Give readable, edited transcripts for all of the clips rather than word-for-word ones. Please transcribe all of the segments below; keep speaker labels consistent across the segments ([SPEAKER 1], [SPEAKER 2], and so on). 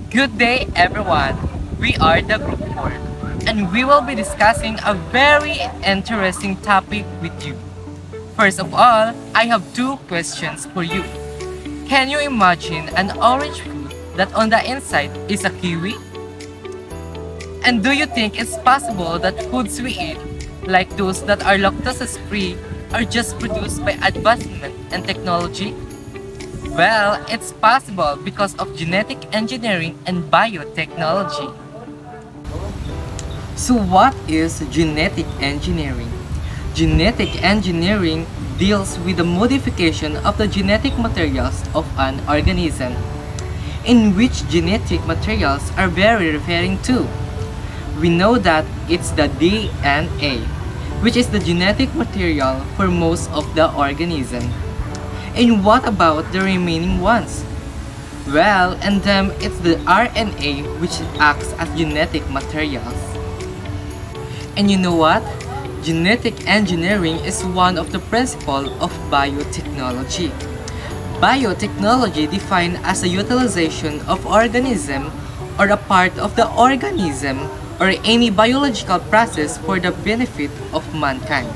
[SPEAKER 1] Good day, everyone. We are the Group 4, and we will be discussing a very interesting topic with you. First of all, I have two questions for you. Can you imagine an orange fruit that on the inside is a kiwi? And do you think it's possible that foods we eat, like those that are lactose free, are just produced by advancement and technology? Well, it's possible because of genetic engineering and biotechnology. So what is genetic engineering? Genetic engineering deals with the modification of the genetic materials of an organism. In which genetic materials are very referring to? We know that it's the DNA, which is the genetic material for most of the organism. And what about the remaining ones? Well, in them it's the RNA which acts as genetic materials. And you know what? Genetic engineering is one of the principles of biotechnology. Biotechnology defined as a utilization of organism or a part of the organism or any biological process for the benefit of mankind.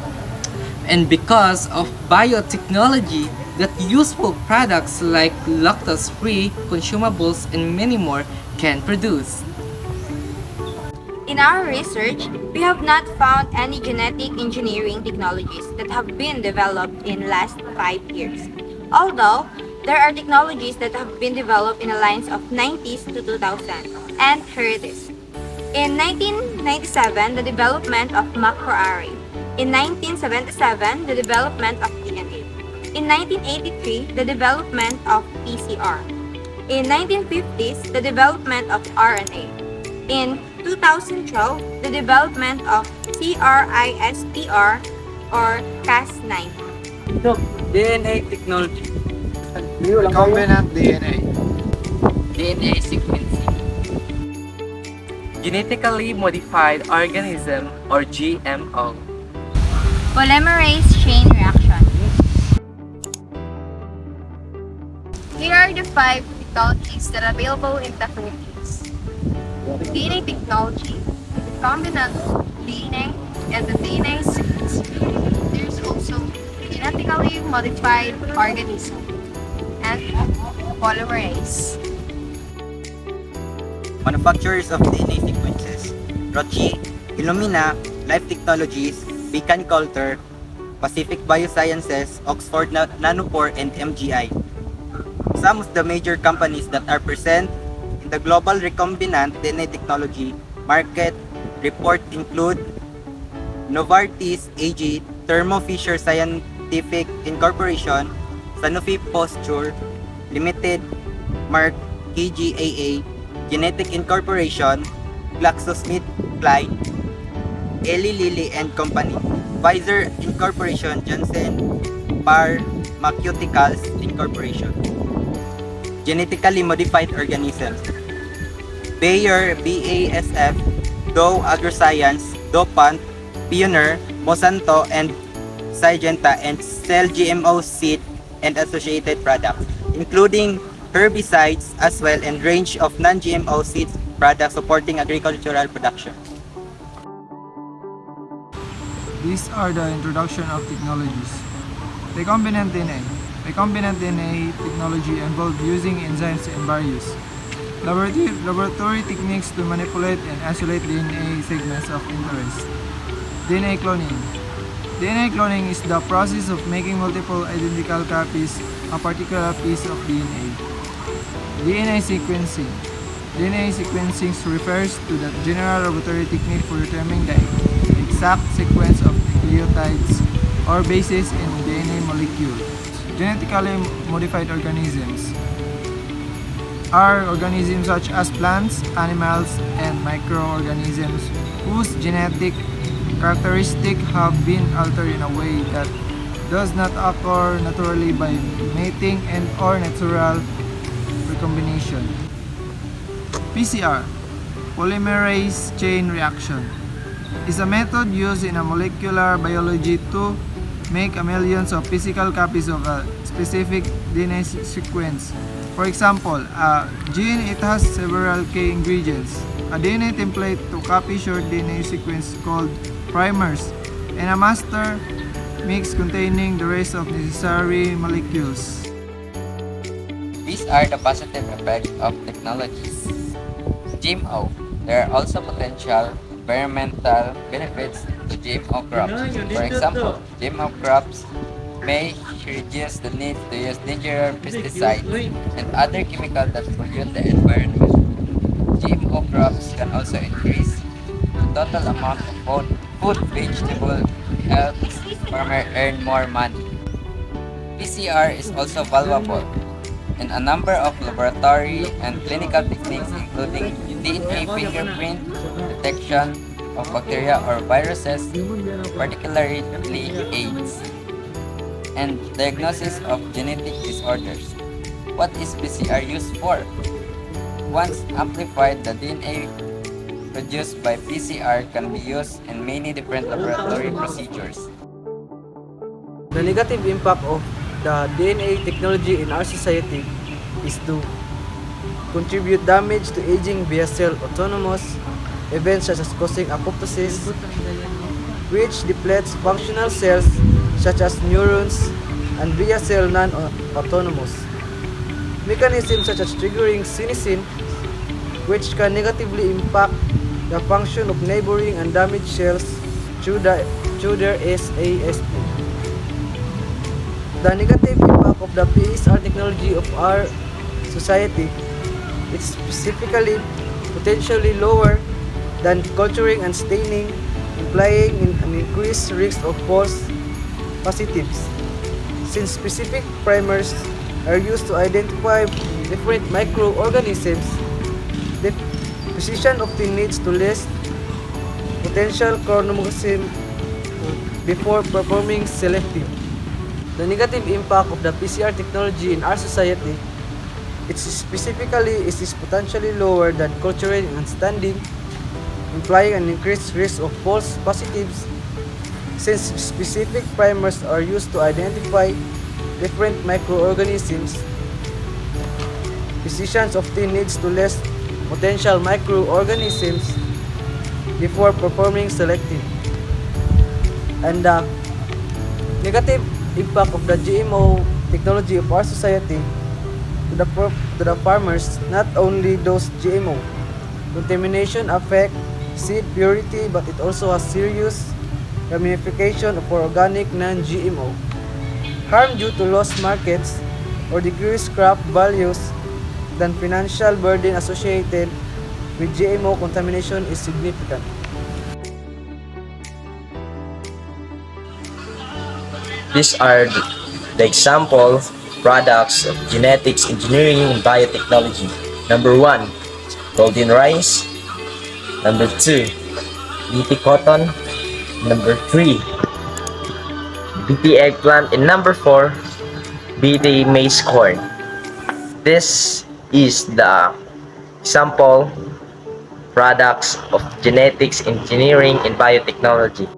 [SPEAKER 1] And because of biotechnology, that useful products like lactose-free, consumables, and many more can produce.
[SPEAKER 2] In our research, we have not found any genetic engineering technologies that have been developed in last 5 years. Although, there are technologies that have been developed in the lines of 90s to 2000, and here it is. In 1997, the development of macroarray. In 1977, the development of DNA. In 1983, the development of PCR. In 1950s, the development of RNA. In 2012, the development of CRISPR or Cas9.
[SPEAKER 1] So, DNA technology,
[SPEAKER 3] Recombinant DNA.
[SPEAKER 1] DNA sequencing, genetically modified organism or GMO,
[SPEAKER 2] Polymerase chain reaction. Here are the 5 technologies that are available in the Philippines. DNA technology, recombinant DNA, and the DNA sequencing. There's also genetically modified organism and polymerase.
[SPEAKER 3] Manufacturers of DNA sequences. Roche, Illumina, Life Technologies, Beacon Coulter, Pacific Biosciences, Oxford Nanopore, and MGI. Some of the major companies that are present in the global recombinant DNA technology market report include Novartis AG, Thermo Fisher Scientific Incorporation, Sanofi Posture Limited, Merck KGaA, Genetic Incorporation, GlaxoSmithKline, Eli Lilly and Company, Pfizer Incorporation, Johnson Pharmaceuticals Incorporation. Genetically modified organisms. Bayer, BASF, Dow AgroScience, DuPont, Pioneer, Monsanto, and Syngenta, and Cell GMO seed and associated products, including herbicides as well and range of non-GMO seed products supporting agricultural production.
[SPEAKER 4] These are the introduction of technologies. Recombinant DNA. Recombinant DNA technology involves using enzymes and various laboratory techniques to manipulate and isolate DNA segments of interest. DNA cloning. DNA cloning is the process of making multiple identical copies of a particular piece of DNA. DNA sequencing. DNA sequencing refers to the general laboratory technique for determining the exact sequence of nucleotides or bases in DNA molecule. Genetically modified organisms are organisms such as plants, animals, and microorganisms whose genetic characteristics have been altered in a way that does not occur naturally by mating and or natural recombination. PCR, polymerase chain reaction, is a method used in a molecular biology to make millions of physical copies of a specific DNA sequence For example, a gene it has several key ingredients. A DNA template to copy short DNA sequence called primers, and a master mix containing the rest of necessary molecules.
[SPEAKER 5] These are the positive effects of technologies. GMO. There are also potential environmental benefits to GMO crops. For example, GMO crops may reduce the need to use dangerous pesticides and other chemicals that pollute the environment. GMO crops can also increase the total amount of food vegetable helps farmers earn more money. PCR is also valuable in a number of laboratory and clinical techniques including DNA fingerprint detection of bacteria or viruses, particularly AIDS, and diagnosis of genetic disorders. What is PCR used for? Once amplified, the DNA produced by PCR can be used in many different laboratory procedures.
[SPEAKER 6] The negative impact of the DNA technology in our society is to contribute damage to aging via cell autonomous events such as causing apoptosis, which depletes functional cells such as neurons, and via cell non-autonomous mechanisms such as triggering senescence, which can negatively impact the function of neighboring and damaged cells through their SASP. The negative impact of the PSR technology of our society is specifically potentially lower than culturing and staining, implying an increased risk of false positives. Since specific primers are used to identify different microorganisms, the physician often needs to list potential chromosomes before performing selective. The negative impact of the PCR technology in our society is potentially lower than culturing and standing, implying an increased risk of false positives since specific primers are used to identify different microorganisms. Physicians often needs to list potential microorganisms before performing selective. And the negative impact of the GMO technology of our society to the farmers, not only those GMO. Contamination affect seed purity, but it also has serious ramification for organic non-GMO. Harm due to lost markets or decreased crop values than financial burden associated with GMO contamination is significant.
[SPEAKER 7] These are the example products of genetics engineering and biotechnology. Number 1, golden rice. Number 2, BT cotton. Number 3, BT eggplant. And number 4, BT maize corn. This is the example products of genetics engineering and biotechnology.